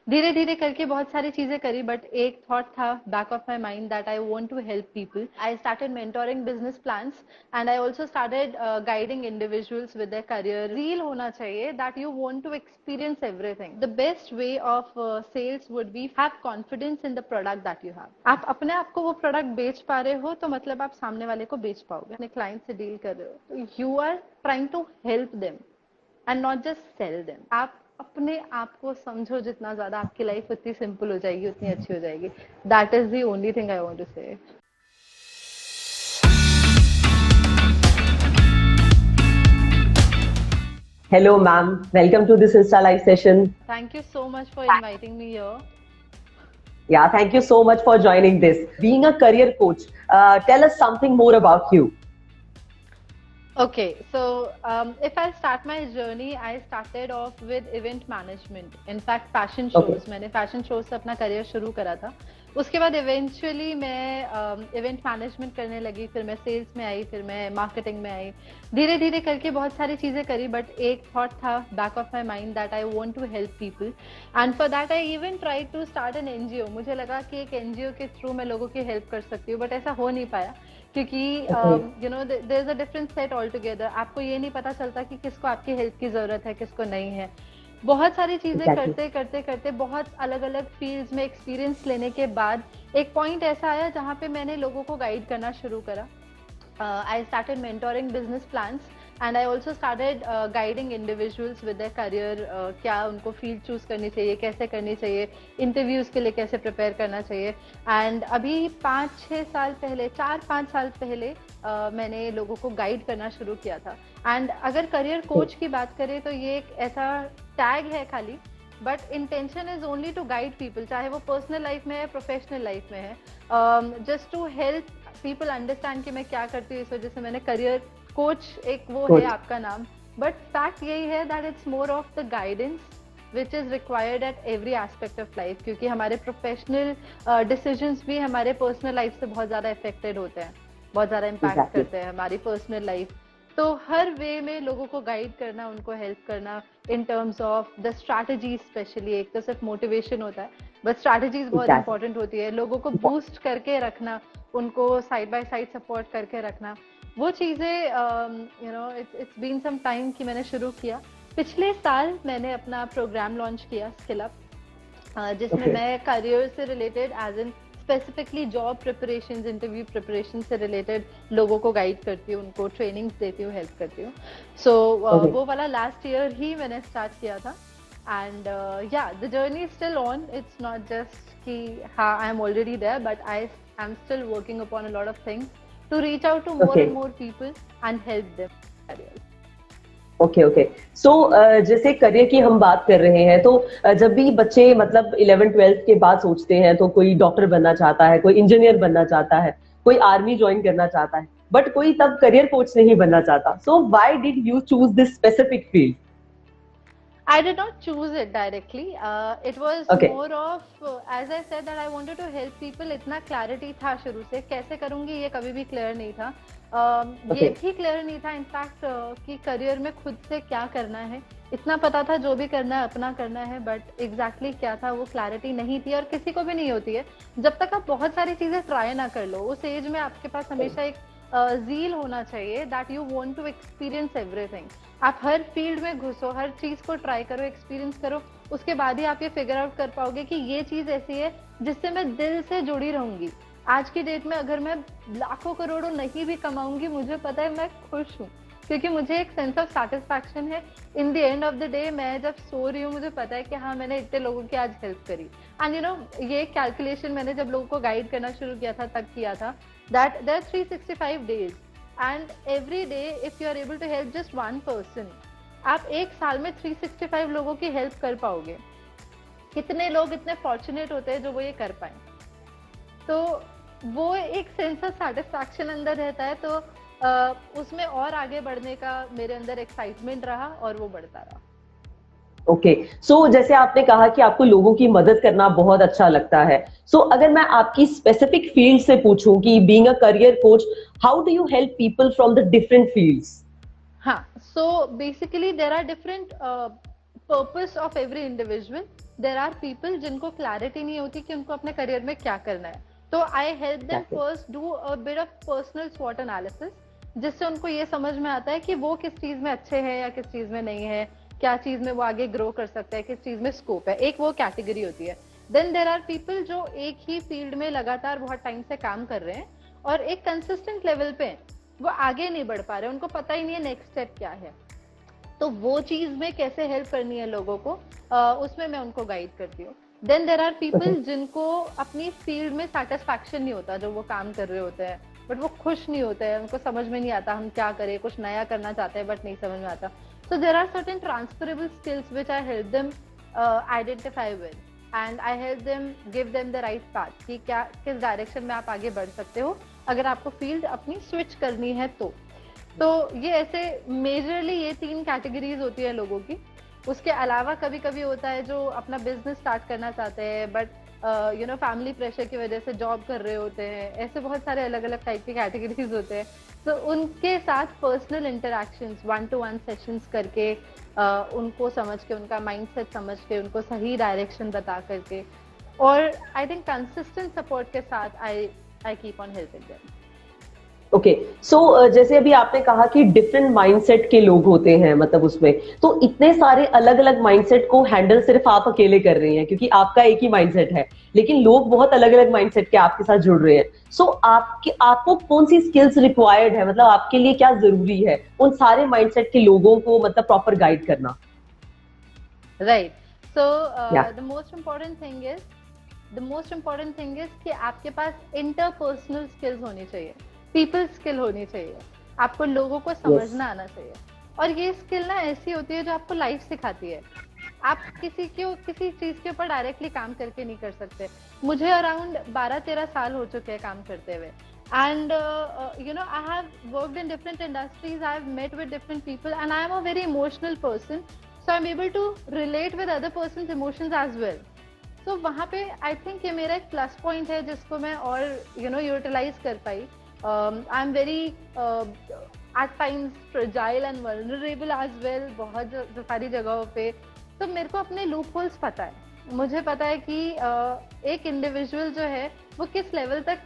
धीरे धीरे करके बहुत सारी चीजें करी, बट एक थॉट था back of my mind that I want to help people. I started mentoring business plans and I also started guiding individuals with their career. रील होना चाहिए that you want to experience everything. The best way of sales would be have confidence in the product that you have. आप अपने आप को वो product बेच पा रहे हो तो मतलब आप सामने वाले को बेच पाओगे. अपने क्लाइंट से डील कर रहे हो तो you are trying to help them and not just sell them. आप अपने आप को समझो जितना ज्यादा, आपकी लाइफ उतनी सिंपल हो जाएगी, उतनी अच्छी हो जाएगी. That is the only thing I want to say. Hello, ma'am. Welcome to this Insta Live session. Thank you so much for inviting me here. Yeah, thank you so much for joining this. Being a career coach, tell us something more about you. Okay, so if I start my journey, I started off with event management. In fact, fashion Okay. shows. मैंने fashion shows से अपना career शुरू करा था. उसके बाद eventually मैं event management करने लगी. फिर मैं sales में आई, फिर मैं marketing में आई. धीरे धीरे करके बहुत सारी चीजें करी, but एक thought था back of my mind that I want to help people. And for that I even tried to start an NGO. मुझे लगा कि एक NGO के through मैं लोगों की help कर सकती हूँ, but ऐसा हो नहीं पाया. क्योंकि Okay. You know there is a different set all together. आपको ये नहीं पता चलता कि किसको आपकी हेल्प की जरूरत है, किसको नहीं है. बहुत सारी चीजें Exactly. करते करते करते बहुत अलग अलग फील्ड्स में एक्सपीरियंस लेने के बाद एक पॉइंट ऐसा आया जहाँ पे मैंने लोगों को गाइड करना शुरू करा. I started mentoring business plans and I also started guiding individuals with their career. क्या उनको फील्ड चूज करनी चाहिए, कैसे करनी चाहिए, इंटरव्यूज के लिए कैसे प्रिपेयर करना चाहिए. एंड अभी 5-6 साल पहले, 4-5 साल पहले मैंने लोगों को गाइड करना शुरू किया था. एंड अगर करियर कोच की बात करें तो ये एक ऐसा टैग है खाली, but intention is only to guide people, चाहे वो पर्सनल लाइफ में है, प्रोफेशनल लाइफ में है. Just to help people understand कि मैं क्या करती हूँ. इस वजह से मैंने करियर कोच एक वो Coach. है आपका नाम. बट फैक्ट यही है that it's more of the guidance which is required at every aspect of life. क्योंकि हमारे प्रोफेशनल डिसीजंस भी हमारे पर्सनल लाइफ से बहुत ज्यादा अफेक्टेड होते हैं, बहुत ज्यादा इम्पैक्ट Exactly. करते हैं हमारी पर्सनल लाइफ. तो हर वे में लोगों को गाइड करना, उनको हेल्प करना in terms of the strategy. Specially एक तो सिर्फ मोटिवेशन होता है, बट स्ट्रैटेजीज बहुत Exactly. इंपॉर्टेंट होती है. लोगों को बूस्ट करके रखना, उनको साइड बाय साइड सपोर्ट करके रखना, वो चीजें you know it's been some time कि मैंने शुरू किया. पिछले साल मैंने अपना प्रोग्राम लॉन्च किया स्किल अप, जिसमें Okay. मैं करियर से related as in specifically job preparation, interview preparation से रिलेटेड लोगों को गाइड करती हूँ, उनको ट्रेनिंग्स देती हूँ, हेल्प करती हूँ. सो Okay. वो वाला लास्ट ईयर ही मैंने स्टार्ट किया था. एंड या the journey is still on. It's not just कि हाँ I am already there, but I am still working upon a lot of things to reach out to more Okay. And more people and help them. Okay okay. So जैसे career की हम बात कर रहे हैं तो जब भी बच्चे मतलब 11th-12th के बाद सोचते हैं तो कोई डॉक्टर बनना चाहता है, कोई इंजीनियर बनना चाहता है, कोई आर्मी ज्वाइन करना चाहता है, बट कोई तब करियर कोच नहीं बनना चाहता. So why did you choose this specific field? I did not choose it directly. It was Okay. more of, as I said, that I wanted to help people. इतना clarity था शुरू से, कैसे करूँगी ये कभी भी clear नहीं था. ये Okay. भी clear नहीं था इनफैक्ट कि करियर में खुद से क्या करना है. इतना पता था जो भी करना है अपना करना है, बट एग्जैक्टली क्या था वो क्लैरिटी नहीं थी. और किसी को भी नहीं होती है जब तक आप बहुत सारी चीजें ट्राई ना कर लो. उस एज में आपके पास हमेशा एक जील होना चाहिए that you want to experience everything. आप हर फील्ड में घुसो, हर चीज को ट्राई करो, एक्सपीरियंस करो, उसके बाद ही आप ये फिगर आउट कर पाओगे कि ये चीज ऐसी है जिससे मैं दिल से जुड़ी रहूंगी. आज की डेट में अगर मैं लाखों करोड़ों नहीं भी कमाऊंगी, मुझे पता है मैं खुश हूँ, क्योंकि मुझे एक सेंस ऑफ सेटिस्फैक्शन है. In the end of the day मैं जब सो रही हूँ मुझे पता है कि हाँ मैंने इतने लोगों की आज हेल्प करी. एंड यू नो ये कैलकुलेशन मैंने जब लोगों को गाइड करना शुरू किया था तब किया था that there 365 days and every day if you are able to help just one person, आप एक साल में 365 लोगों की हेल्प कर पाओगे. कितने लोग इतने फॉर्चुनेट होते हैं जो वो ये कर पाए. तो वो एक सेंस ऑफ सेटिस्फैक्शन अंदर रहता है. तो उसमें और आगे बढ़ने का मेरे अंदर एक्साइटमेंट रहा और वो बढ़ता रहा. ओके. सो जैसे आपने कहा कि आपको लोगों की मदद करना बहुत अच्छा लगता है. सो अगर मैं आपकी स्पेसिफिक फील्ड से पूछूं कि being a career coach, how do you help people from the different fields? हाँ, so basically there are different purpose of every individual. There are people जिनको क्लैरिटी नहीं होती कि उनको अपने करियर में क्या करना है, तो I help them Exactly. First do a bit of personal स्वॉट एनालिसिस, जिससे उनको ये समझ में आता है कि वो किस चीज में अच्छे हैं या किस चीज में नहीं है, क्या चीज में वो आगे ग्रो कर सकता है, किस चीज में स्कोप है, एक वो कैटेगरी होती है। देन देर आर पीपल जो एक ही फील्ड में लगातार बहुत टाइम से काम कर रहे हैं और एक कंसिस्टेंट लेवल पे वो आगे नहीं बढ़ पा रहे, उनको पता ही नहीं है नेक्स्ट स्टेप क्या है, तो वो चीज में कैसे हेल्प करनी है लोगों को, उसमें मैं उनको गाइड करती हूँ। देन देर आर पीपल जिनको अपनी फील्ड में सेटिस्फैक्शन नहीं होता जो वो काम कर रहे होते हैं, बट वो खुश नहीं होते हैं, उनको समझ में नहीं आता हम क्या करें, कुछ नया करना चाहते हैं बट नहीं समझ में आता। So there are certain transferable skills which I help them identify with, and I help them give them the right path कि क्या किस डायरेक्शन में आप आगे बढ़ सकते हो अगर आपको फील्ड अपनी स्विच करनी है तो ये ऐसे मेजरली ये 3 कैटेगरीज होती है लोगों की। उसके अलावा कभी कभी होता है जो अपना बिजनेस स्टार्ट करना चाहते हैं but you know family pressure की वजह से जॉब कर रहे होते हैं, ऐसे बहुत सारे अलग अलग टाइप के कैटेगरीज होते हैं। तो उनके साथ पर्सनल इंटरेक्शंस 1-to-1 सेशंस करके उनको समझ के, उनका माइंडसेट समझ के, उनको सही डायरेक्शन बता करके, और आई थिंक कंसिस्टेंट सपोर्ट के साथ I keep on helping them. Okay, so जैसे अभी आपने कहा कि डिफरेंट माइंडसेट के लोग होते हैं, मतलब उसमें तो इतने सारे अलग अलग माइंडसेट को हैंडल सिर्फ आप अकेले कर रहे हैं क्योंकि आपका एक ही माइंडसेट है, लेकिन लोग बहुत अलग अलग माइंडसेट के आपके साथ जुड़ रहे हैं। सो आपको कौन सी स्किल्स रिक्वायर्ड है, मतलब आपके लिए क्या जरूरी है उन सारे माइंडसेट के लोगों को मतलब प्रॉपर गाइड करना? राइट, सो या the most important thing is कि आपके पास इंटरपर्सनल स्किल्स होनी चाहिए, पीपल स्किल होनी चाहिए, आपको लोगों को समझना आना चाहिए। और ये स्किल ना ऐसी होती है जो आपको लाइफ सिखाती है, आप किसी चीज के ऊपर डायरेक्टली काम करके नहीं कर सकते। मुझे अराउंड 12-13 साल हो चुके हैं काम करते हुए, and you know I have worked in different industries, I have met with different people and I am a very emotional person, so I am able to relate with other persons emotions as well. तो वहाँ पे I think ये मेरा एक plus point है जिसको मैं और यू नो यूटिलाइज कर पाई। I am very at times fragile and vulnerable as well, बहुत सारी जगहों पे। तो मेरे को अपने लूप होल्स पता है, मुझे पता है कि एक इंडिविजुअल जो है वो किस लेवल तक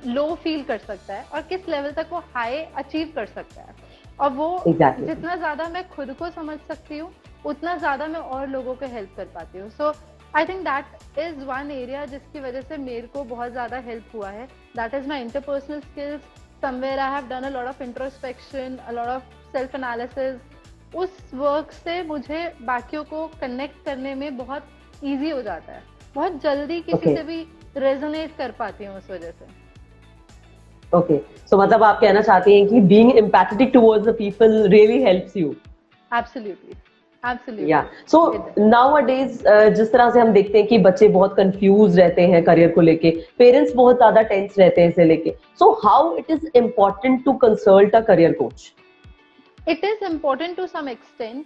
लो फील कर सकता है और किस लेवल तक वो हाई अचीव कर सकता है, और वो एग्जैक्टली। जितना ज्यादा मैं खुद को समझ सकती हूँ उतना ज्यादा मैं और लोगों को हेल्प कर पाती हूँ। So I think that is one area जिसकी वजह से मेरे को बहुत ज्यादा हेल्प हुआ है, that is my interpersonal skills. Somewhere I have done a lot of introspection, a lot of self analysis. उस वर्क से मुझे बाकियों को कनेक्ट करने में बहुत ईजी हो जाता है, बहुत जल्दी किसी से भी रेजोनेट कर पाती हूँ उस वजह से। ओके, सो मतलब आप कहना चाहते हैं कि being empathetic towards the people really helps you? Absolutely, absolutely. या सो नाउअडेज जिस तरह से हम देखते हैं कि बच्चे बहुत कंफ्यूज रहते हैं करियर को लेके, पेरेंट्स बहुत ज्यादा टेंस रहते हैं इसे लेके, so how it is important to consult a career coach? It is important to some extent.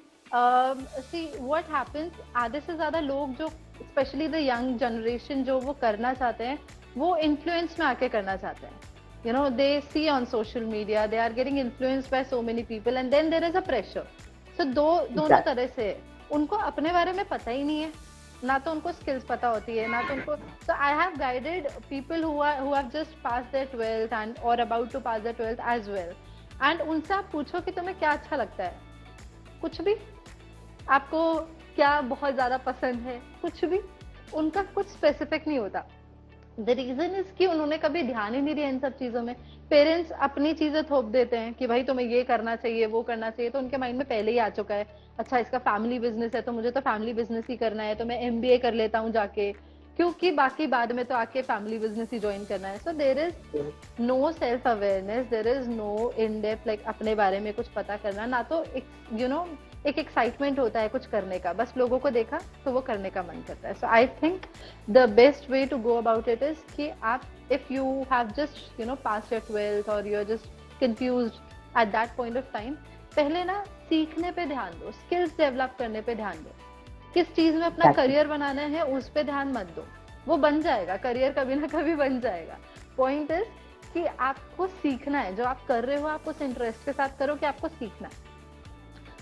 See what happens, आधे से ज्यादा लोग जो स्पेशली द यंग जनरेशन जो वो करना चाहते हैं वो इन्फ्लुएंस में आके करना चाहते हैं। You know, they see on social media, they are getting influenced by so many people, and then there is a pressure. So दोनों तरह से उनको अपने बारे में पता ही नहीं है, ना तो उनको स्किल्स पता होती है, ना तो उनको। So I have guided people who have just passed their 12th and or about to pass their 12th as well. And उनसे आप पूछो कि तुम्हें क्या अच्छा लगता है, कुछ भी। आपको क्या बहुत ज्यादा पसंद है, कुछ भी। उनका कुछ स्पेसिफिक नहीं होता। द रीजन इज कि उन्होंने कभी ध्यान ही नहीं दिया इन सब चीजों में। पेरेंट्स अपनी चीजें थोप देते हैं कि भाई तुम्हें ये करना चाहिए, वो करना चाहिए, तो उनके माइंड में पहले ही आ चुका है, अच्छा इसका फैमिली बिजनेस है तो मुझे तो फैमिली बिजनेस ही करना है, तो मैं एमबीए कर लेता हूँ जाके, क्योंकि बाकी बाद में तो आके फैमिली बिजनेस ही ज्वाइन करना है। So there is no self awareness, there is no in depth like अपने बारे में कुछ पता करना, ना तो यू नो एक एक्साइटमेंट होता है कुछ करने का, बस लोगों को देखा तो वो करने का मन करता है। So I think the best way to go about it is कि आप if you have just you know pass your 12th और you are just confused at that point of time, पहले ना सीखने पे ध्यान दो, स्किल्स डेवलप करने पे ध्यान दो, किस चीज में अपना करियर बनाना है उस पे ध्यान मत दो, वो बन जाएगा, करियर कभी ना कभी बन जाएगा। पॉइंट इज कि आपको सीखना है, जो आप कर रहे हो आप उस इंटरेस्ट के साथ करो कि आपको सीखना है।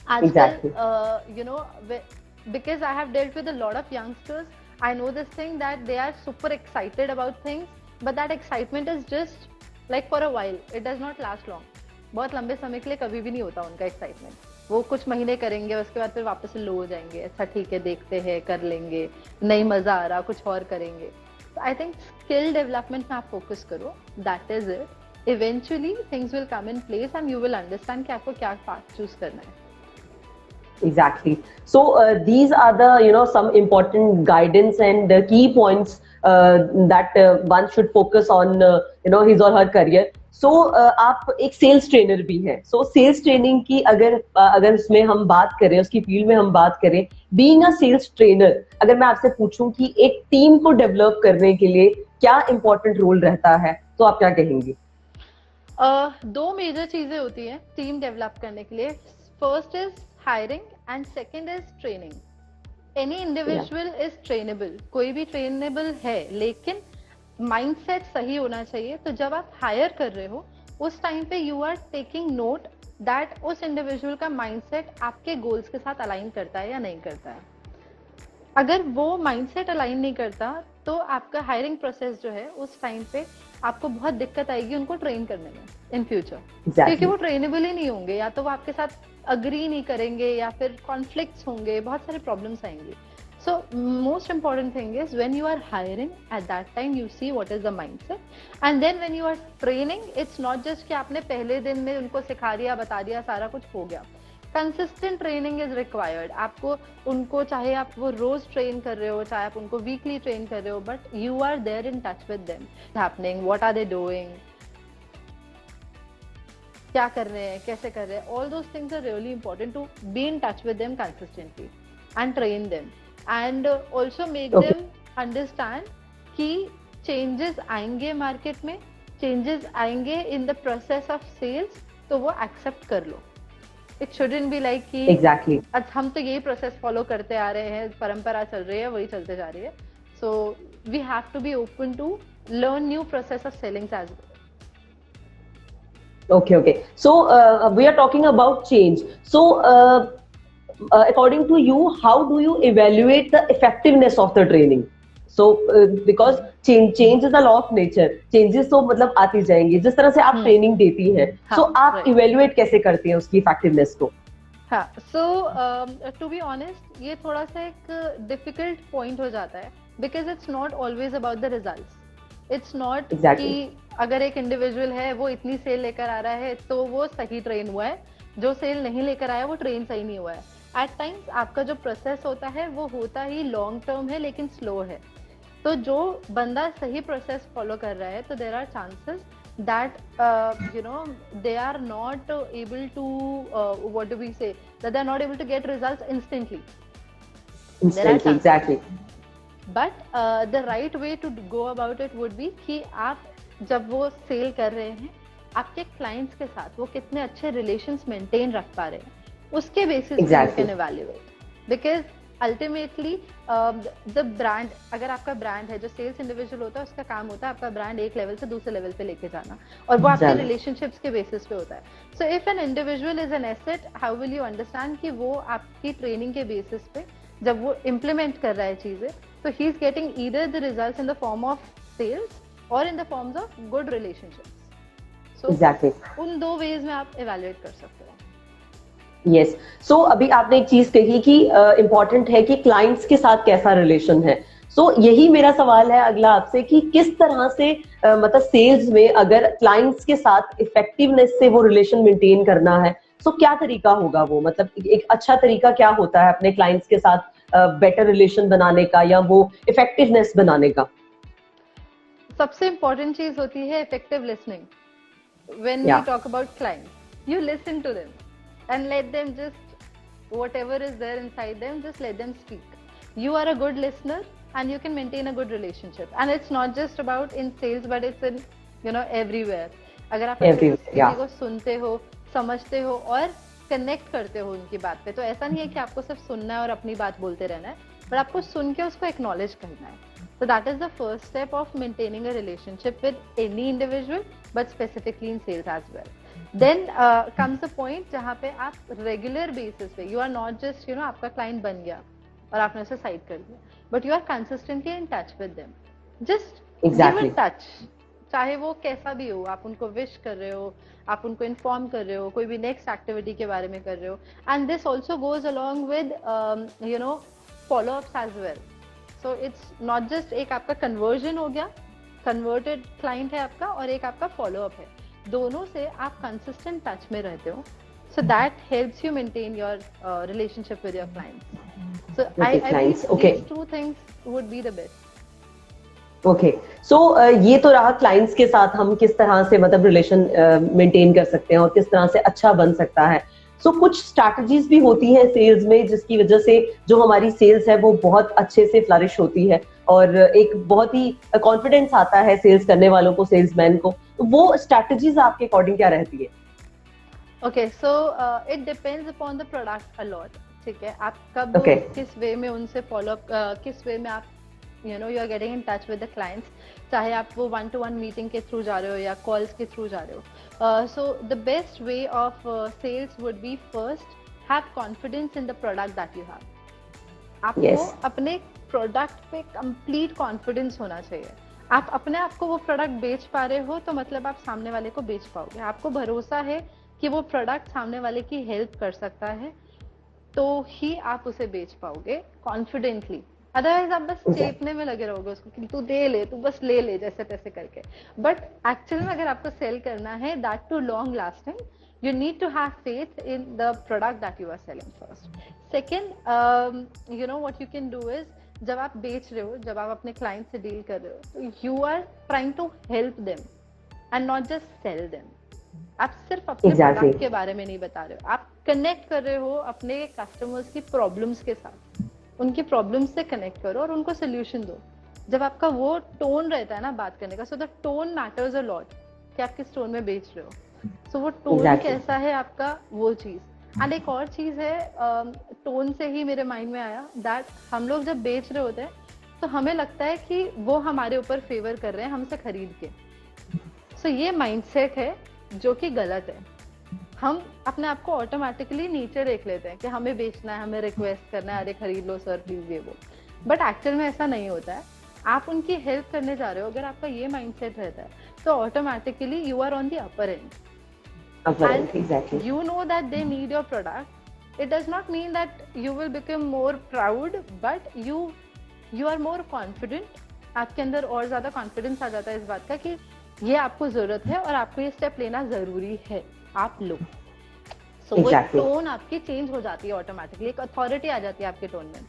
आजकल you know because I have dealt with a lot of youngsters, I know this thing that they are super excited about things, but that excitement is just like for a while. It does not last long. बहुत लंबे समय के लिए कभी भी नहीं होता उनका एक्साइटमेंट. वो कुछ महीने करेंगे, उसके बाद फिर वापस से लो हो जाएंगे. अच्छा ठीक है, देखते हैं, कर लेंगे, नहीं मजा आ रहा, कुछ और करेंगे. आई थिंक स्किल डेवलपमेंट में आप फोकस करो. That is it. Eventually things will come in place and you will understand कि आपको क्या पाथ चूज करना है. Exactly. So these are the some important guidance and key points that one should focus on his or her career. So आप एक sales trainer भी हैं. So sales training की अगर उसमें हम बात करें, उसकी फील्ड में हम बात करें, बीइंग अ सेल्स ट्रेनर, अगर मैं आपसे पूछूं कि एक टीम को डेवलप करने के लिए क्या इंपॉर्टेंट रोल रहता है, तो आप क्या कहेंगी? दो मेजर चीजें होती हैं टीम डेवलप करने के लिए. First is hiring and second is training. Any individual is trainable, कोई भी ट्रेनेबल है, लेकिन माइंडसेट सही होना चाहिए. तो जब आप हायर कर रहे हो उस टाइम पे you are taking note that उस इंडिविजुअल का माइंडसेट आपके गोल्स के साथ अलाइन करता है या नहीं करता है. अगर वो माइंडसेट अलाइन नहीं करता तो आपका हायरिंग प्रोसेस जो है उस टाइम पे आपको बहुत दिक्कत आएगी उनको ट्रेन करने में इन फ्यूचर. क्योंकि वो ट्रेनेबल ही नहीं होंगे, या तो वो आपके साथ अग्री नहीं करेंगे या फिर कॉन्फ्लिक्ट्स होंगे, बहुत सारे प्रॉब्लम्स आएंगे. So most important thing is when you are hiring, at that time you see what is the mindset, and then when you are training, it's not just कि आपने पहले दिन में उनको सिखा दिया, बता दिया, सारा कुछ हो गया. Consistent training is required. आपको उनको, चाहे आप वो रोज ट्रेन कर रहे हो, चाहे आप उनको वीकली ट्रेन कर रहे हो, but you are there in touch with them. Happening, what are they doing, क्या कर रहे हैं, कैसे कर रहे हैं. All those things are really important to be in touch with them consistently and train them, and also make them understand कि changes आएंगे मार्केट में, चेंजेस आएंगे in the process of sales, तो वो एक्सेप्ट कर लो. इट शुडंट बी लाइक कि exactly हम तो यही प्रोसेस फॉलो करते आ रहे हैं, परंपरा चल रही है, वही चलते जा रही है. So we have to be open to learn new process of selling as well. Okay. So we are talking about change. So according to you, how do you evaluate the effectiveness of the training? So because change is a law of nature. Changes तो मतलब आती जाएंगी. जिस तरह से आप training देती हैं, so आप evaluate कैसे करती हैं उसकी effectiveness को? हाँ, so to be honest, ये थोड़ा सा एक difficult point हो जाता है, because it's not always about the results. It's not कि अगर एक इंडिविजुअल है वो इतनी सेल लेकर आ रहा है तो वो सही ट्रेन हुआ है, जो सेल नहीं लेकर आया वो ट्रेन सही नहीं हुआ है. एट टाइम्स आपका जो प्रोसेस होता है वो होता ही लॉन्ग टर्म है, लेकिन स्लो है. तो जो बंदा सही प्रोसेस फॉलो कर रहा है, तो there are chances that they are not able to what do we say, that they are not able to get results instantly. Exactly. But the right way to go about it would be कि आप जब वो cell कर रहे हैं, आपके clients के साथ वो कितने अच्छे रिलेशंस मेंटेन रख पा रहे हैं, उसके बेसिस पे you can evaluate. Because ultimately the brand, अगर आपका ब्रांड है, जो सेल्स इंडिविजुअल होता है उसका काम होता है आपका ब्रांड एक लेवल से दूसरे लेवल पे लेके जाना, और वो आपके रिलेशनशिप्स के बेसिस पे होता है. So if an individual is an asset, how will you understand कि वो आपकी ट्रेनिंग के बेसिस पे जब वो इम्प्लीमेंट कर रहा है चीजें, तो he is getting either the results in the form of sales or in the forms of good relationships. So exactly. उन दो ways में आप evaluate कर सकते हो. Yes. So अभी आपने एक चीज कही कि important है कि clients के साथ कैसा relation है. So यही मेरा सवाल है अगला आपसे कि किस तरह से मतलब सेल्स में अगर clients के साथ effectiveness से वो relation maintain करना है, so क्या तरीका होगा वो, मतलब एक अच्छा तरीका क्या होता है अपने clients के साथ better relation बनाने का या वो effectiveness बनाने का? सबसे इम्पोर्टेंट चीज होती है effective listening. When we talk about clients, you listen to them and let them just whatever is there inside them, just let them speak. You are a good listener and you can maintain a good relationship, and it's not just about in sales but it's in everywhere. अगर आप किसी को सुनते हो, समझते हो और connect करते हो उनकी बात पे, तो ऐसा नहीं है कि आपको सिर्फ सुनना है और अपनी बात बोलते रहना है, बट आपको सुन के उसको एक्नॉलेज करना है. So that is the first step of maintaining a relationship with any individual, but specifically in sales as well. Then comes the point जहाँ पे आप regular basis पे, you are not just आपका client बन गया, और आपने उसे साइड कर दिया, but you are consistently in touch with them, just give exactly it touch, चाहे वो कैसा भी हो, आप उनको विश कर रहे हो, आप उनको इन्फॉर्म कर रहे हो, कोई भी नेक्स्ट एक्टिविटी के बारे में कर रहे हो, and this also goes along with you know follow ups as well. So it's not just एक आपका कन्वर्जन हो गया, कन्वर्टेड क्लाइंट है आपका, और एक आपका फॉलो अप है, दोनों से आप कंसिस्टेंट टच में रहते हो, so that helps you maintain your relationship with your clients. So with the I clients. believe Okay. these two things would be the best. Okay so ये तो रहा क्लाइंट्स के साथ हम किस तरह से मतलब रिलेशन मेंटेन कर सकते हैं और किस तरह से अच्छा बन सकता है। सो कुछ स्ट्रैटेजीज भी होती हैं सेल्स में जिसकी वजह से जो हमारी सेल्स है वो बहुत अच्छे से फ्लरिश होती है और एक बहुत ही कॉन्फिडेंस आता है सेल्स करने वालों को, सेल्समैन को। तो वो स्ट्रैटेजीज आपके अकॉर्डिंग क्या रहती है? Okay, so it depends upon the product a lot. ठीक है, आप कब Okay. किस वे में उनसे फॉलो अप, किस वे में आप you know you are getting in touch with the clients, चाहे आप वो 1-to-1 मीटिंग के थ्रू जा रहे हो या कॉल्स के थ्रू जा रहे हो। So the best way of sales would be first have confidence in the product that you have. आपको Yes. अपने प्रोडक्ट पे कंप्लीट कॉन्फिडेंस होना चाहिए। आप अपने आप को वो प्रोडक्ट बेच पा रहे हो तो मतलब आप सामने वाले को बेच पाओगे। आपको भरोसा है कि वो प्रोडक्ट सामने वाले की हेल्प कर सकता है तो ही आप उसे बेच पाओगे कॉन्फिडेंटली। अदरवाइज आप बस चेपने में लगे रहोगे उसको कि तू दे ले, तू बस ले ले जैसे तैसे करके। बट एक्चुअल में अगर आपको सेल करना है that too long lasting, you need to have faith in the product that you are selling first. Second, you know what you can do is, जब आप बेच रहे हो, जब आप अपने क्लाइंट से डील कर रहे हो, तो you are trying to help them and not just sell them. आप सिर्फ अपने प्रोडक्ट के बारे में नहीं बता रहे हो, आप कनेक्ट कर रहे हो अपने कस्टमर्स की प्रॉब्लम्स के साथ, उनकी प्रॉब्लम्स से कनेक्ट करो और उनको सोल्यूशन दो। जब आपका वो टोन रहता है ना बात करने का, so the tone matters a lot कि आप किस टोन में बेच रहे हो। सो वो टोन कैसा है आपका, वो चीज। एंड एक और चीज है, टोन से ही मेरे माइंड में आया दैट हम लोग जब बेच रहे होते हैं तो हमें लगता है कि वो हमारे ऊपर फेवर कर रहे हैं हमसे खरीद के। सो ये माइंडसेट है जो कि गलत है। हम अपने आप को ऑटोमेटिकली नीचे देख लेते हैं कि हमें बेचना है, हमें रिक्वेस्ट करना है, अरे खरीद लो सर प्लीज ये वो। बट एक्चुअल में ऐसा नहीं होता है। आप उनकी हेल्प करने जा रहे हो, अगर आपका ये माइंडसेट रहता है तो automatically you are on the upper end and exactly. you know that they need your product. It does not mean that you will become more proud, but you are more confident. आपके अंदर और ज्यादा confidence आ जाता है इस बात का कि ये आपको जरूरत है और आपको ये स्टेप लेना जरूरी है, आप लो। सो वो टोन आपकी चेंज हो जाती है ऑटोमेटिकली, एक अथॉरिटी आ जाती है आपके टोन में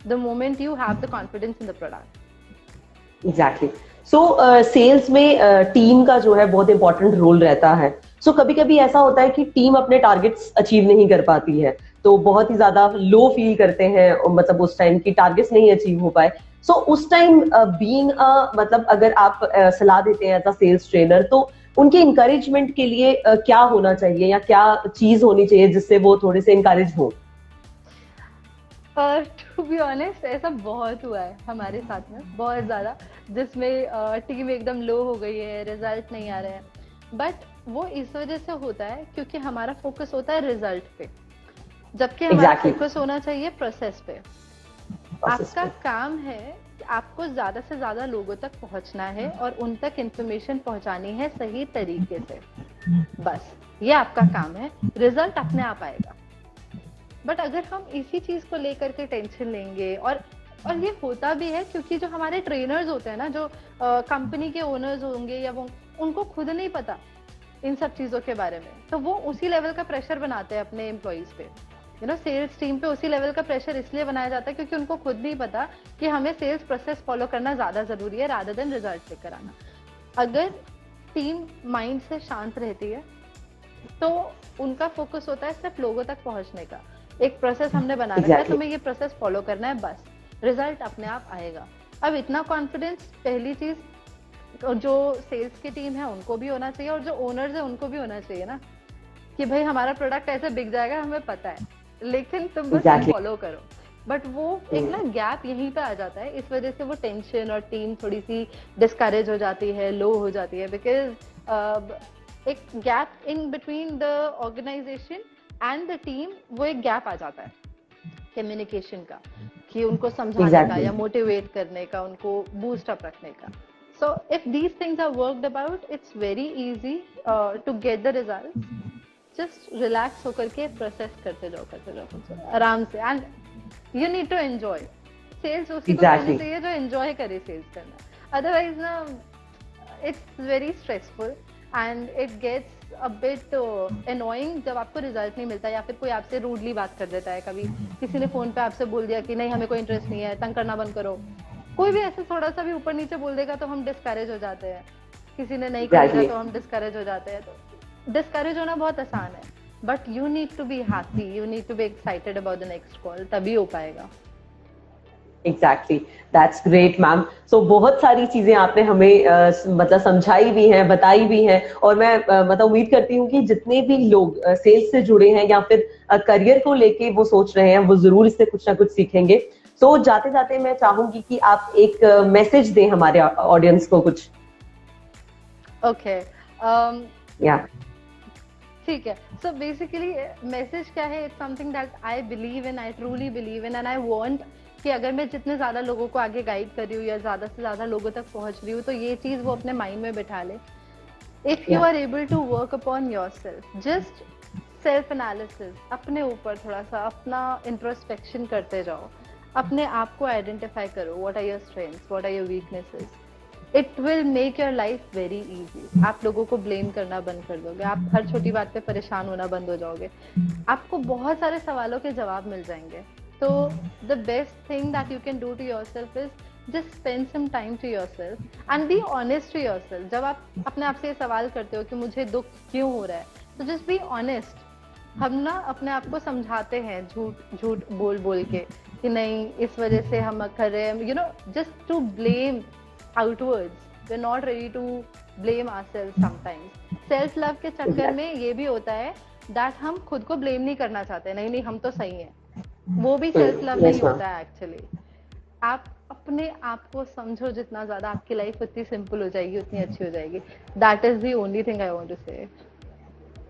the moment you have the confidence in the product. Exactly. So sales में टीम का जो है बहुत इंपॉर्टेंट रोल रहता है। सो कभी कभी ऐसा होता है कि टीम अपने टारगेट्स अचीव नहीं कर पाती है तो बहुत ही ज्यादा लो फील करते हैं, मतलब उस टाइम की टारगेट्स नहीं अचीव हो पाए। सो उस टाइम बीइंग मतलब अगर आप सलाह देते हैं एज अ सेल्स ट्रेनर तो उनके इंकरेजमेंट के लिए क्या होना चाहिए या क्या चीज होनी चाहिए जिससे वो थोड़े से इंकरेज हो? टू बी ऑनेस्ट ऐसा बहुत हुआ है हमारे साथ में, बहुत ज्यादा, जिसमें टीम एकदम लो हो गई है, रिजल्ट नहीं आ रहे हैं। बट वो इस वजह से होता है क्योंकि हमारा फोकस होता है रिजल्ट पे, जबकि हमारा फोकस होना चाहिए प्रोसेस पे। आपका काम है कि आपको ज्यादा से ज्यादा लोगों तक पहुंचना है और उन तक इंफॉर्मेशन पहुंचानी है सही तरीके से, बस ये आपका काम है। रिजल्ट अपने आप आएगा। बट अगर हम इसी चीज को लेकर के टेंशन लेंगे, और ये होता भी है क्योंकि जो हमारे ट्रेनर्स होते हैं ना, जो कंपनी के ओनर्स होंगे या वो, उनको खुद नहीं पता इन सब चीजों के बारे में, तो वो उसी लेवल का प्रेशर बनाते हैं अपने एम्प्लॉइज पे। यू नो सेल्स टीम पे उसी लेवल का प्रेशर इसलिए बनाया जाता है क्योंकि उनको खुद नहीं पता कि हमें सेल्स प्रोसेस फॉलो करना ज्यादा जरूरी है रादर देन रिजल्ट लेकर आना। अगर टीम माइंड से शांत रहती है तो उनका फोकस होता है सिर्फ लोगों तक पहुंचने का। एक प्रोसेस हमने बना रखा है, तुम्हें ये प्रोसेस फॉलो करना है, बस रिजल्ट अपने आप आएगा। अब इतना कॉन्फिडेंस पहली चीज जो सेल्स की टीम है उनको भी होना चाहिए और जो ओनर्स है उनको भी होना चाहिए ना, कि भाई हमारा प्रोडक्ट ऐसे बिक जाएगा हमें पता है, लेकिन तुम बस फॉलो करो। बट वो एक ना गैप यहीं पे आ जाता है, इस वजह से वो टेंशन और टीम थोड़ी सी डिस्करेज हो जाती है, लो हो जाती है, बिकॉज एक gap in between the organization and the team, वो एक गैप आ जाता है कम्युनिकेशन का, कि उनको समझाने का Exactly. या मोटिवेट करने का, उनको बूस्ट अप रखने का. So if these things are worked about, it's very easy to get the results. Just relax होकर के प्रोसेस करते जाओ आराम से. And you need to enjoy. Sales उसी को करनी Exactly. चाहिए जो एंजॉय करे सेल्स करना. अदरवाइज ना it's very stressful and it gets a bit annoying जब आपको रिजल्ट नहीं मिलता, या फिर कोई आपसे रूडली बात कर देता है. कभी किसी ने फोन पे आपसे बोल दिया कि नहीं हमें कोई इंटरेस्ट नहीं है, तंग करना बंद करो. कोई भी ऐसे थोड़ा सा भी ऊपर नीचे बोल देगा तो हम डिस्करेज हो जाते हैं. किसी ने नहीं खरीदा Exactly. तो हम डिस्करेज हो जाते हैं. तो डिस्करेज होना बहुत आसान है, but you need to be happy, you need to be excited about the next call, तभी हो पाएगा. Exactly, that's great ma'am. So बहुत सारी चीजें आपने हमें मतलब समझाई भी हैं, बताई भी हैं, और मैं मतलब उम्मीद करती हूँ कि जितने भी लोग सेल्स से जुड़े हैं या फिर करियर को लेके वो सोच रहे हैं, वो जरूर इससे कुछ ना कुछ सीखेंगे. सो जाते जाते मैं चाहूंगी कि आप एक मैसेज दें हमारे ऑडियंस को कुछ. ओके, या ठीक है. सो बेसिकली मैसेज क्या है? It's something that I believe in, I truly believe in, and I want कि अगर मैं जितने ज्यादा लोगों को आगे गाइड कर रही हूँ या ज्यादा से ज्यादा लोगों तक पहुंच रही हूँ, तो ये चीज वो अपने माइंड में बिठा ले. If you are able to work upon yourself, just self analysis, अपने ऊपर थोड़ा सा अपना इंट्रोस्पेक्शन करते जाओ, अपने आप को आइडेंटिफाई करो. What are your strengths, what are your weaknesses. It will make your life very easy. आप लोगों को ब्लेम करना बंद कर दोगे, आप हर छोटी बात पे परेशान होना बंद हो जाओगे, आपको बहुत सारे सवालों के जवाब मिल जाएंगे. तो the best thing that you can do to yourself is just spend some time to yourself and be honest to yourself. जब आप अपने आप से ये सवाल करते हो कि मुझे दुख क्यों हो रहा है, तो जस्ट बी ऑनेस्ट. हम ना अपने आप को समझाते हैं झूठ झूठ बोल बोल के कि नहीं इस वजह से हम कर रहे हैं, you know, just to blame outwards. We're not ready to blame ourselves sometimes. Self love के चक्कर में ये भी होता है that हम खुद को blame नहीं करना चाहते, नहीं नहीं हम तो सही हैं. वो भी self love नहीं होता है actually. आप अपने आप को समझो जितना ज्यादा, आपकी लाइफ उतनी सिंपल हो जाएगी, उतनी अच्छी हो जाएगी. That is the only thing I want to say.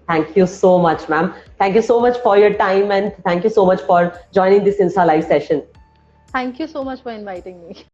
Thank you so much, ma'am. Thank you so much for your time and thank you so much for joining this Insta Live session. Thank you so much for inviting me.